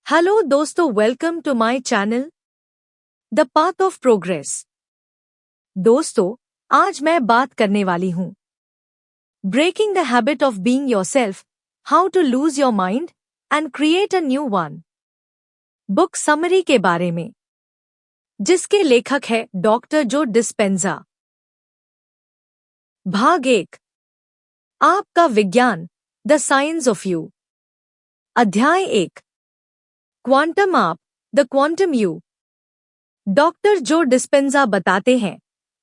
Hello दोस्तों, welcome to my channel the path of progress. दोस्तों, आज मैं बात करने वाली हूँ breaking the habit of being yourself, how to lose your mind and create a new one, book summary के बारे में, जिसके लेखक है डॉक्टर जो डिस्पेंजा। भाग 1, आपका विज्ञान, द साइंस ऑफ यू। अध्याय 1, क्वांटम आप, द क्वांटम यू। डॉक्टर जो डिस्पेंजा बताते हैं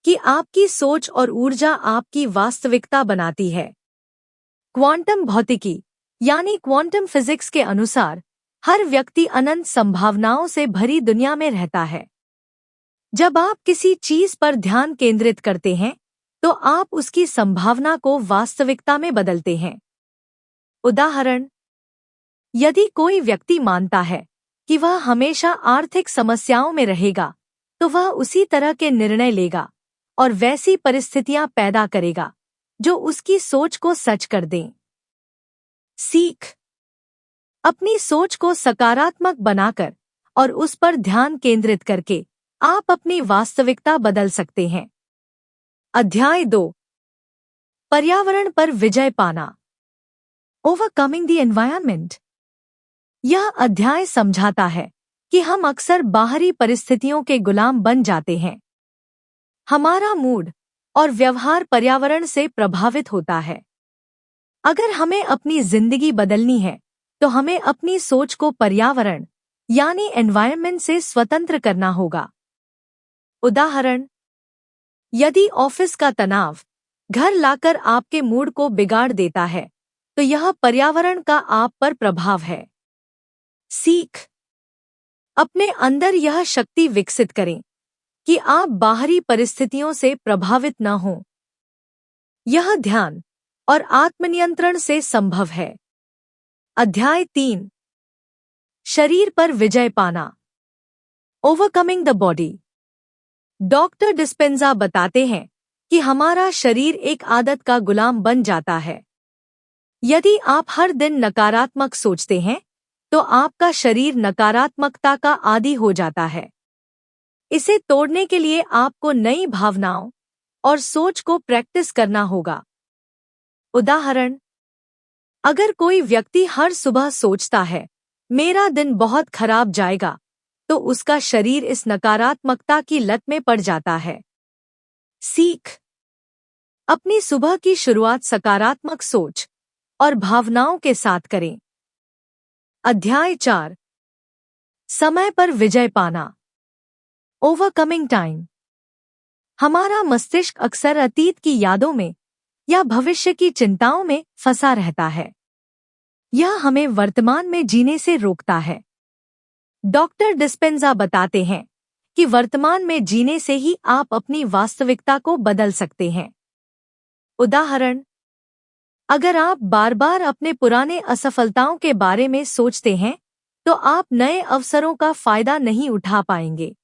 कि आपकी सोच और ऊर्जा आपकी वास्तविकता बनाती है। क्वांटम भौतिकी यानी क्वांटम फिजिक्स के अनुसार हर व्यक्ति अनंत संभावनाओं से भरी दुनिया में रहता है। जब आप किसी चीज पर ध्यान केंद्रित करते हैं तो आप उसकी संभावना को वास्तविकता में बदलते हैं। उदाहरण, यदि कोई व्यक्ति मानता है कि वह हमेशा आर्थिक समस्याओं में रहेगा, तो वह उसी तरह के निर्णय लेगा और वैसी परिस्थितियां पैदा करेगा जो उसकी सोच को सच कर दें। सीख, अपनी सोच को सकारात्मक बनाकर और उस पर ध्यान केंद्रित करके आप अपनी वास्तविकता बदल सकते हैं। अध्याय 2, पर्यावरण पर विजय पाना, ओवरकमिंग द एनवायरनमेंट। यह अध्याय समझाता है कि हम अक्सर बाहरी परिस्थितियों के गुलाम बन जाते हैं। हमारा मूड और व्यवहार पर्यावरण से प्रभावित होता है। अगर हमें अपनी जिंदगी बदलनी है तो हमें अपनी सोच को पर्यावरण यानी एनवायरनमेंट से स्वतंत्र करना होगा। उदाहरण, यदि ऑफिस का तनाव घर लाकर आपके मूड को बिगाड़ देता है तो यह पर्यावरण का आप पर प्रभाव है। सीख, अपने अंदर यह शक्ति विकसित करें कि आप बाहरी परिस्थितियों से प्रभावित न हों। यह ध्यान और आत्मनियंत्रण से संभव है। अध्याय 3, शरीर पर विजय पाना, overcoming the body. Doctor Dispenza बताते हैं कि हमारा शरीर एक आदत का गुलाम बन जाता है। यदि आप हर दिन नकारात्मक सोचते हैं तो आपका शरीर नकारात्मकता का आदी हो जाता है। इसे तोड़ने के लिए आपको नई भावनाओं और सोच को प्रैक्टिस करना होगा। उदाहरण, अगर कोई व्यक्ति हर सुबह सोचता है मेरा दिन बहुत खराब जाएगा, तो उसका शरीर इस नकारात्मकता की लत में पड़ जाता है। सीख, अपनी सुबह की शुरुआत सकारात्मक सोच और भावनाओं के साथ करें। अध्याय 4, समय पर विजय पाना, ओवरकमिंग टाइम। हमारा मस्तिष्क अक्सर अतीत की यादों में या भविष्य की चिंताओं में फंसा रहता है। यह हमें वर्तमान में जीने से रोकता है। डॉक्टर डिस्पेंजा बताते हैं कि वर्तमान में जीने से ही आप अपनी वास्तविकता को बदल सकते हैं। उदाहरण, अगर आप बार बार अपने पुराने असफलताओं के बारे में सोचते हैं तो आप नए अवसरों का फायदा नहीं उठा पाएंगे।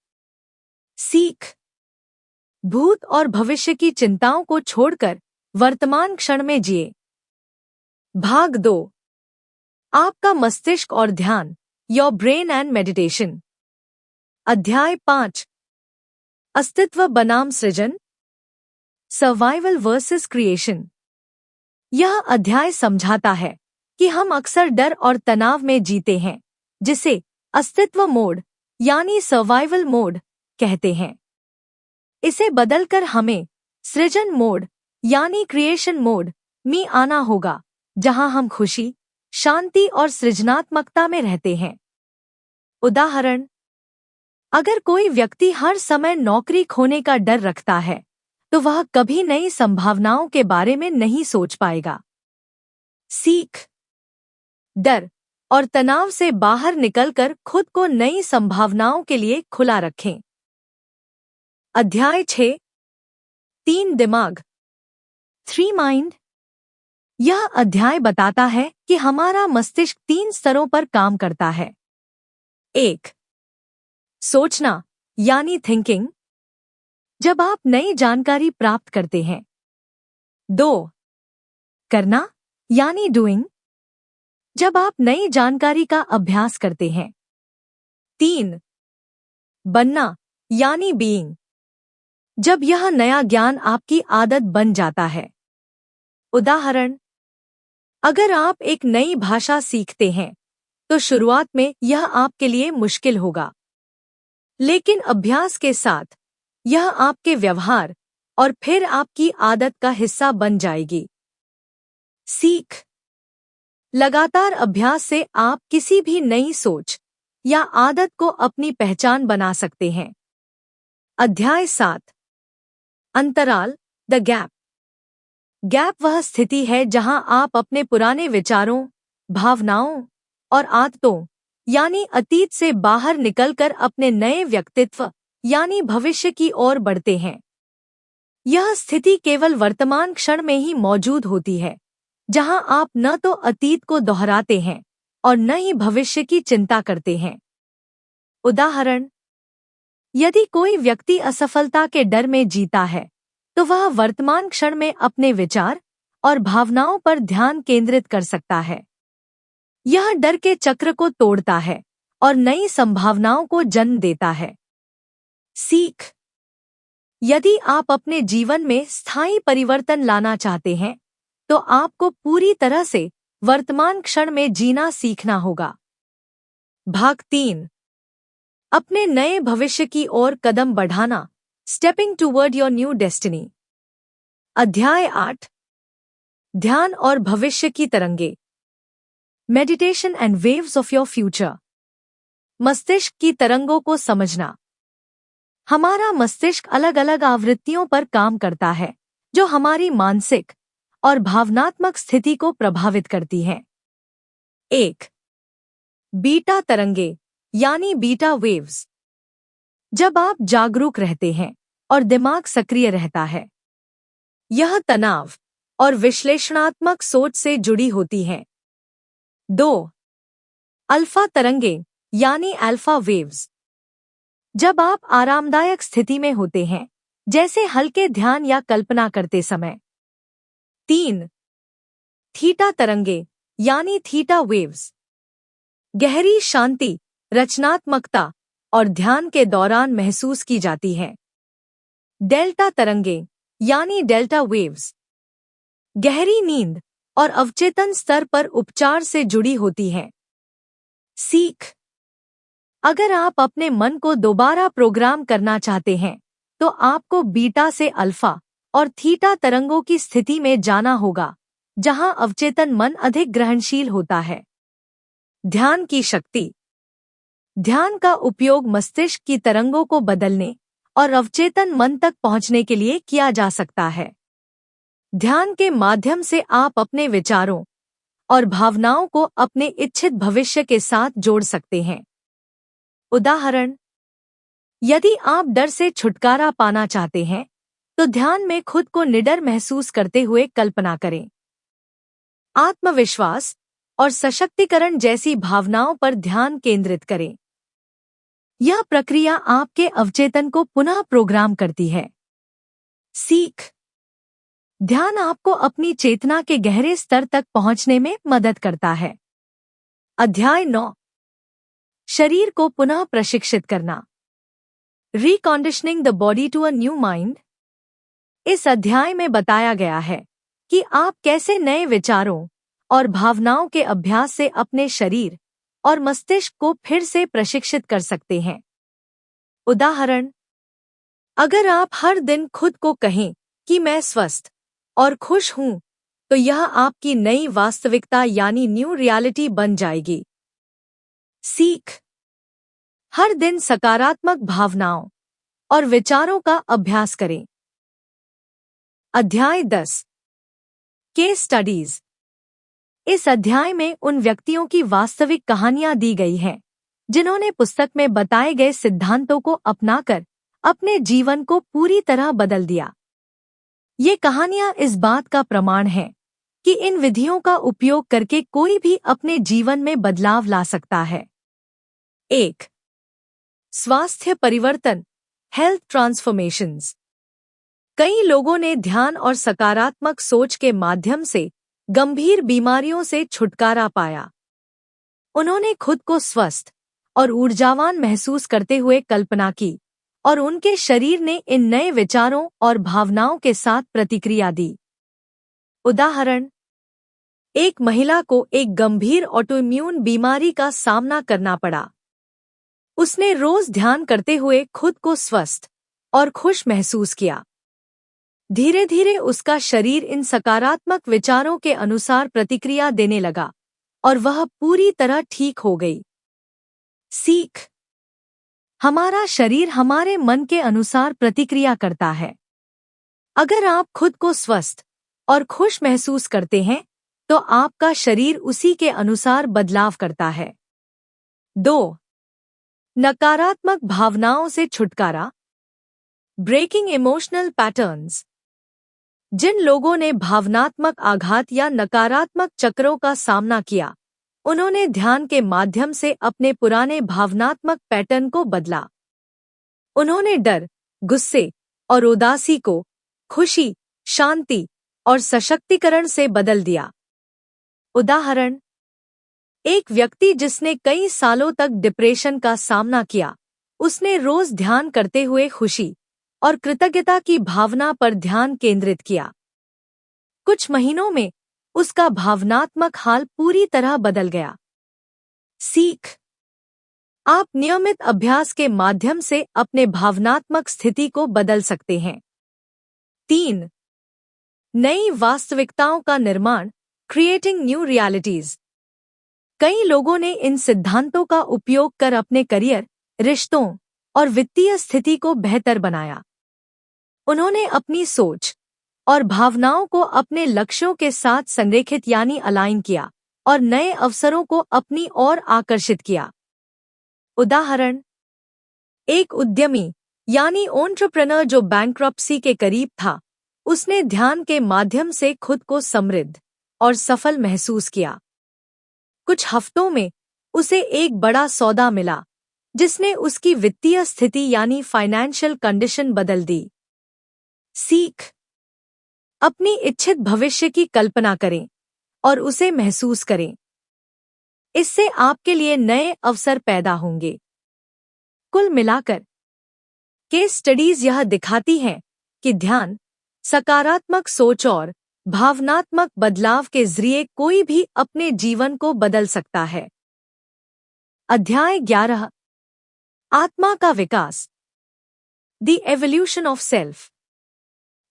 सीख, भूत और भविष्य की चिंताओं को छोड़कर वर्तमान क्षण में जिए। भाग 2, आपका मस्तिष्क और ध्यान, योर ब्रेन एंड मेडिटेशन। अध्याय 5, अस्तित्व बनाम सृजन, सर्वाइवल वर्सेस क्रिएशन। यह अध्याय समझाता है कि हम अक्सर डर और तनाव में जीते हैं, जिसे अस्तित्व मोड यानी सर्वाइवल मोड कहते हैं। इसे बदलकर हमें सृजन मोड यानी क्रिएशन मोड में आना होगा, जहां हम खुशी, शांति और सृजनात्मकता में रहते हैं। उदाहरण, अगर कोई व्यक्ति हर समय नौकरी खोने का डर रखता है तो वह कभी नई संभावनाओं के बारे में नहीं सोच पाएगा। सीख, डर और तनाव से बाहर निकलकर खुद को नई संभावनाओं के लिए खुला रखें। अध्याय 6, 3 दिमाग, 3 माइंड। यह अध्याय बताता है कि हमारा मस्तिष्क 3 स्तरों पर काम करता है। 1, सोचना यानी थिंकिंग, जब आप नई जानकारी प्राप्त करते हैं। 2, करना यानी डूइंग, जब आप नई जानकारी का अभ्यास करते हैं। 3. बनना यानी बीइंग। जब यह नया ज्ञान आपकी आदत बन जाता है। उदाहरण, अगर आप एक नई भाषा सीखते हैं तो शुरुआत में यह आपके लिए मुश्किल होगा, लेकिन अभ्यास के साथ यह आपके व्यवहार और फिर आपकी आदत का हिस्सा बन जाएगी। सीख। लगातार अभ्यास से आप किसी भी नई सोच या आदत को अपनी पहचान बना सकते हैं। अध्याय 7। अंतराल, द गैप। गैप वह स्थिति है जहां आप अपने पुराने विचारों, भावनाओं और आदतों यानी अतीत से बाहर निकलकर अपने नए व्यक्तित्व यानी भविष्य की ओर बढ़ते हैं। यह स्थिति केवल वर्तमान क्षण में ही मौजूद होती है, जहां आप न तो अतीत को दोहराते हैं और न ही भविष्य की चिंता करते हैं। उदाहरण, यदि कोई व्यक्ति असफलता के डर में जीता है तो वह वर्तमान क्षण में अपने विचार और भावनाओं पर ध्यान केंद्रित कर सकता है। यह डर के चक्र को तोड़ता है और नई संभावनाओं को जन्म देता है। सीख। यदि आप अपने जीवन में स्थायी परिवर्तन लाना चाहते हैं तो आपको पूरी तरह से वर्तमान क्षण में जीना सीखना होगा। भाग 3। अपने नए भविष्य की ओर कदम बढ़ाना, stepping toward your new destiny. अध्याय 8। ध्यान और भविष्य की तरंगे। Meditation and waves of your future. मस्तिष्क की तरंगों को समझना। हमारा मस्तिष्क अलग अलग आवृत्तियों पर काम करता है जो हमारी मानसिक और भावनात्मक स्थिति को प्रभावित करती हैं। 1. बीटा तरंगे यानी बीटा वेव्स। जब आप जागरूक रहते हैं और दिमाग सक्रिय रहता है, यह तनाव और विश्लेषणात्मक सोच से जुड़ी होती हैं। 2. अल्फा तरंगे यानी अल्फा वेव्स। जब आप आरामदायक स्थिति में होते हैं, जैसे हल्के ध्यान या कल्पना करते समय। 3. थीटा तरंगे यानी थीटा वेव्स। गहरी शांति, रचनात्मकता और ध्यान के दौरान महसूस की जाती है। डेल्टा तरंगे यानी डेल्टा वेव्स। गहरी नींद और अवचेतन स्तर पर उपचार से जुड़ी होती हैं। सीख। अगर आप अपने मन को दोबारा प्रोग्राम करना चाहते हैं तो आपको बीटा से अल्फा और थीटा तरंगों की स्थिति में जाना होगा, जहां अवचेतन मन अधिक ग्रहणशील होता है। ध्यान की शक्ति। ध्यान का उपयोग मस्तिष्क की तरंगों को बदलने और अवचेतन मन तक पहुंचने के लिए किया जा सकता है। ध्यान के माध्यम से आप अपने विचारों और भावनाओं को अपने इच्छित भविष्य के साथ जोड़ सकते हैं। उदाहरण, यदि आप डर से छुटकारा पाना चाहते हैं तो ध्यान में खुद को निडर महसूस करते हुए कल्पना करें। आत्मविश्वास और सशक्तिकरण जैसी भावनाओं पर ध्यान केंद्रित करें। यह प्रक्रिया आपके अवचेतन को पुनः प्रोग्राम करती है। सीख। ध्यान आपको अपनी चेतना के गहरे स्तर तक पहुंचने में मदद करता है। अध्याय 9। शरीर को पुनः प्रशिक्षित करना। Reconditioning the body to a new mind. इस अध्याय में बताया गया है कि आप कैसे नए विचारों और भावनाओं के अभ्यास से अपने शरीर और मस्तिष्क को फिर से प्रशिक्षित कर सकते हैं। उदाहरण, अगर आप हर दिन खुद को कहें कि मैं स्वस्थ और खुश हूं, तो यह आपकी नई वास्तविकता यानी न्यू रियलिटी बन जाएगी। सीख। हर दिन सकारात्मक भावनाओं और विचारों का अभ्यास करें। अध्याय 10। Case studies. इस अध्याय में उन व्यक्तियों की वास्तविक कहानियां दी गई हैं जिन्होंने पुस्तक में बताए गए सिद्धांतों को अपनाकर अपने जीवन को पूरी तरह बदल दिया। ये कहानियां इस बात का प्रमाण हैं कि इन विधियों का उपयोग करके कोई भी अपने जीवन में बदलाव ला सकता है। 1. स्वास्थ्य परिवर्तन, हेल्थ ट्रांसफॉर्मेशंस। कई लोगों ने ध्यान और सकारात्मक सोच के माध्यम से गंभीर बीमारियों से छुटकारा पाया। उन्होंने खुद को स्वस्थ और ऊर्जावान महसूस करते हुए कल्पना की, और उनके शरीर ने इन नए विचारों और भावनाओं के साथ प्रतिक्रिया दी। उदाहरण: एक महिला को एक गंभीर ऑटोइम्यून बीमारी का सामना करना पड़ा। उसने रोज ध्यान करते हुए खुद को स्वस्थ और खुश महसूस किया। धीरे धीरे उसका शरीर इन सकारात्मक विचारों के अनुसार प्रतिक्रिया देने लगा और वह पूरी तरह ठीक हो गई। सीख: हमारा शरीर हमारे मन के अनुसार प्रतिक्रिया करता है। अगर आप खुद को स्वस्थ और खुश महसूस करते हैं, तो आपका शरीर उसी के अनुसार बदलाव करता है। 2. नकारात्मक भावनाओं से छुटकारा। Breaking emotional patterns. जिन लोगों ने भावनात्मक आघात या नकारात्मक चक्रों का सामना किया, उन्होंने ध्यान के माध्यम से अपने पुराने भावनात्मक पैटर्न को बदला। उन्होंने डर, गुस्से और उदासी को खुशी, शांति और सशक्तिकरण से बदल दिया। उदाहरण: एक व्यक्ति जिसने कई सालों तक डिप्रेशन का सामना किया, उसने रोज ध्यान करते हुए खुशी और कृतज्ञता की भावना पर ध्यान केंद्रित किया। कुछ महीनों में उसका भावनात्मक हाल पूरी तरह बदल गया। सीख: आप नियमित अभ्यास के माध्यम से अपने भावनात्मक स्थिति को बदल सकते हैं। 3. नई वास्तविकताओं का निर्माण। Creating new realities. कई लोगों ने इन सिद्धांतों का उपयोग कर अपने करियर, रिश्तों और वित्तीय स्थिति को बेहतर बनाया। उन्होंने अपनी सोच और भावनाओं को अपने लक्ष्यों के साथ संरेखित यानी अलाइन किया और नए अवसरों को अपनी ओर आकर्षित किया। उदाहरण: एक उद्यमी यानी एंटरप्रेन्योर जो बैंक्रप्सी के करीब था, उसने ध्यान के माध्यम से खुद को समृद्ध और सफल महसूस किया। कुछ हफ्तों में उसे एक बड़ा सौदा मिला, जिसने उसकी वित्तीय स्थिति यानी फाइनेंशियल कंडीशन बदल दी। सीख: अपनी इच्छित भविष्य की कल्पना करें और उसे महसूस करें। इससे आपके लिए नए अवसर पैदा होंगे। कुल मिलाकर केस स्टडीज यह दिखाती हैं कि ध्यान, सकारात्मक सोच और भावनात्मक बदलाव के जरिए कोई भी अपने जीवन को बदल सकता है। अध्याय 11: आत्मा का विकास। The evolution of self.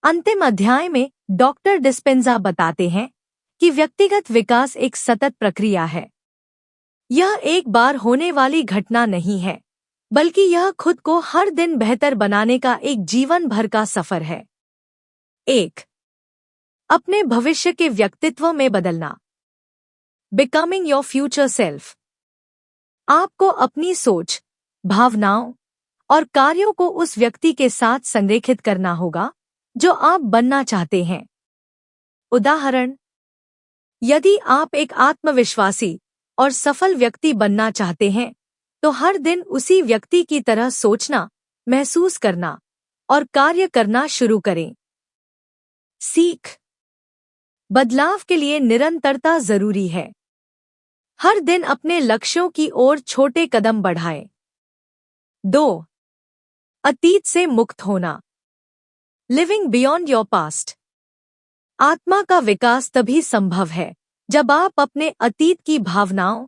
अंतिम अध्याय में डॉक्टर डिस्पेंजा बताते हैं कि व्यक्तिगत विकास एक सतत प्रक्रिया है। यह एक बार होने वाली घटना नहीं है, बल्कि यह खुद को हर दिन बेहतर बनाने का एक जीवन भर का सफर है। 1. अपने भविष्य के व्यक्तित्व में बदलना। Becoming your future self. आपको अपनी सोच, भावनाओं और कार्यों को उस व्यक्ति के साथ संरेखित करना होगा जो आप बनना चाहते हैं। उदाहरण: यदि आप एक आत्मविश्वासी और सफल व्यक्ति बनना चाहते हैं, तो हर दिन उसी व्यक्ति की तरह सोचना, महसूस करना और कार्य करना शुरू करें। सीख: बदलाव के लिए निरंतरता जरूरी है। हर दिन अपने लक्ष्यों की ओर छोटे कदम बढ़ाएं। 2. अतीत से मुक्त होना। Living beyond your past. आत्मा का विकास तभी संभव है जब आप अपने अतीत की भावनाओं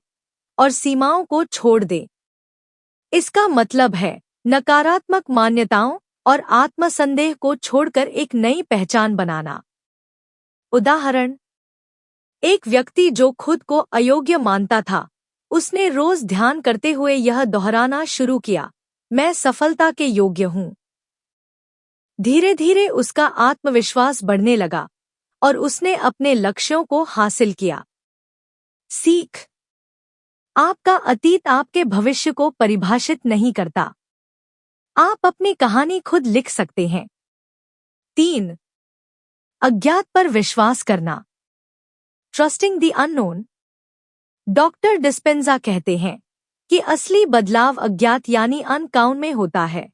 और सीमाओं को छोड़ दें। इसका मतलब है नकारात्मक मान्यताओं और आत्मसंदेह को छोड़कर एक नई पहचान बनाना। उदाहरण: एक व्यक्ति जो खुद को अयोग्य मानता था, उसने रोज ध्यान करते हुए यह दोहराना शुरू किया, मैं सफलता के योग्य हूं। धीरे धीरे उसका आत्मविश्वास बढ़ने लगा और उसने अपने लक्ष्यों को हासिल किया। सीख: आपका अतीत आपके भविष्य को परिभाषित नहीं करता। आप अपनी कहानी खुद लिख सकते हैं। 3. अज्ञात पर विश्वास करना। Trusting the unknown. Doctor Dispenza कहते हैं कि असली बदलाव अज्ञात यानी अनकाउन में होता है।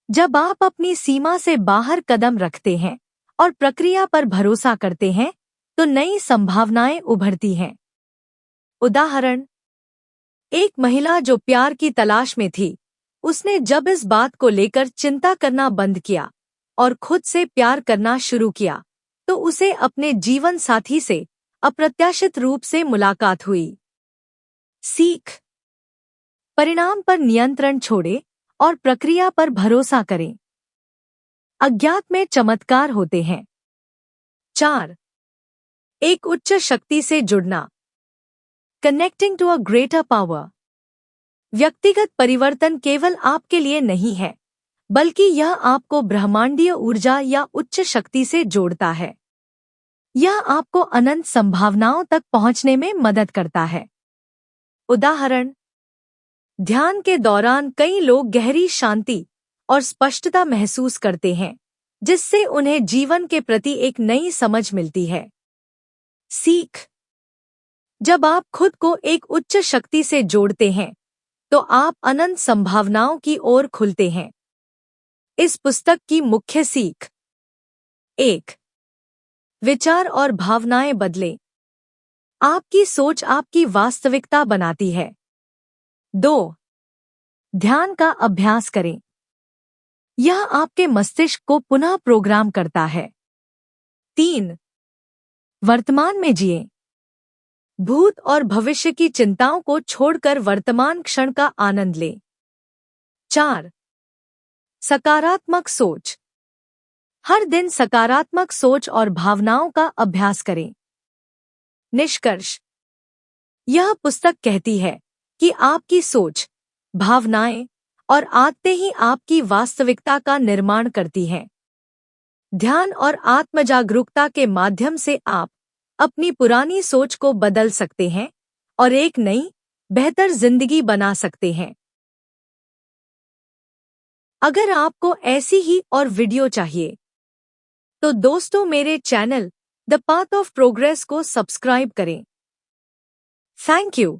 जब आप अपनी सीमा से बाहर कदम रखते हैं और प्रक्रिया पर भरोसा करते हैं, तो नई संभावनाएं उभरती हैं। उदाहरण: एक महिला जो प्यार की तलाश में थी, उसने जब इस बात को लेकर चिंता करना बंद किया और खुद से प्यार करना शुरू किया, तो उसे अपने जीवन साथी से अप्रत्याशित रूप से मुलाकात हुई। सीख: परिणाम पर नियंत्रण छोड़ें और प्रक्रिया पर भरोसा करें। अज्ञात में चमत्कार होते हैं। 4. एक उच्च शक्ति से जुड़ना। Connecting to a greater power. व्यक्तिगत परिवर्तन केवल आपके लिए नहीं है, बल्कि यह आपको ब्रह्मांडीय ऊर्जा या उच्च शक्ति से जोड़ता है। यह आपको अनंत संभावनाओं तक पहुंचने में मदद करता है। उदाहरण: ध्यान के दौरान कई लोग गहरी शांति और स्पष्टता महसूस करते हैं, जिससे उन्हें जीवन के प्रति एक नई समझ मिलती है। सीख: जब आप खुद को एक उच्च शक्ति से जोड़ते हैं, तो आप अनंत संभावनाओं की ओर खुलते हैं। इस पुस्तक की मुख्य सीख: 1. विचार और भावनाएं बदलें। आपकी सोच आपकी वास्तविकता बनाती है। 2. ध्यान का अभ्यास करें। यह आपके मस्तिष्क को पुनः प्रोग्राम करता है। 3. वर्तमान में जिएं। भूत और भविष्य की चिंताओं को छोड़कर वर्तमान क्षण का आनंद लें। 4. सकारात्मक सोच। हर दिन सकारात्मक सोच और भावनाओं का अभ्यास करें। निष्कर्ष: यह पुस्तक कहती है कि आपकी सोच, भावनाएं और आदतें ही आपकी वास्तविकता का निर्माण करती हैं। ध्यान और आत्मजागरूकता के माध्यम से आप अपनी पुरानी सोच को बदल सकते हैं और एक नई, बेहतर जिंदगी बना सकते हैं। अगर आपको ऐसी ही और वीडियो चाहिए, तो दोस्तों मेरे channel the path of progress को सब्सक्राइब करें। Thank you.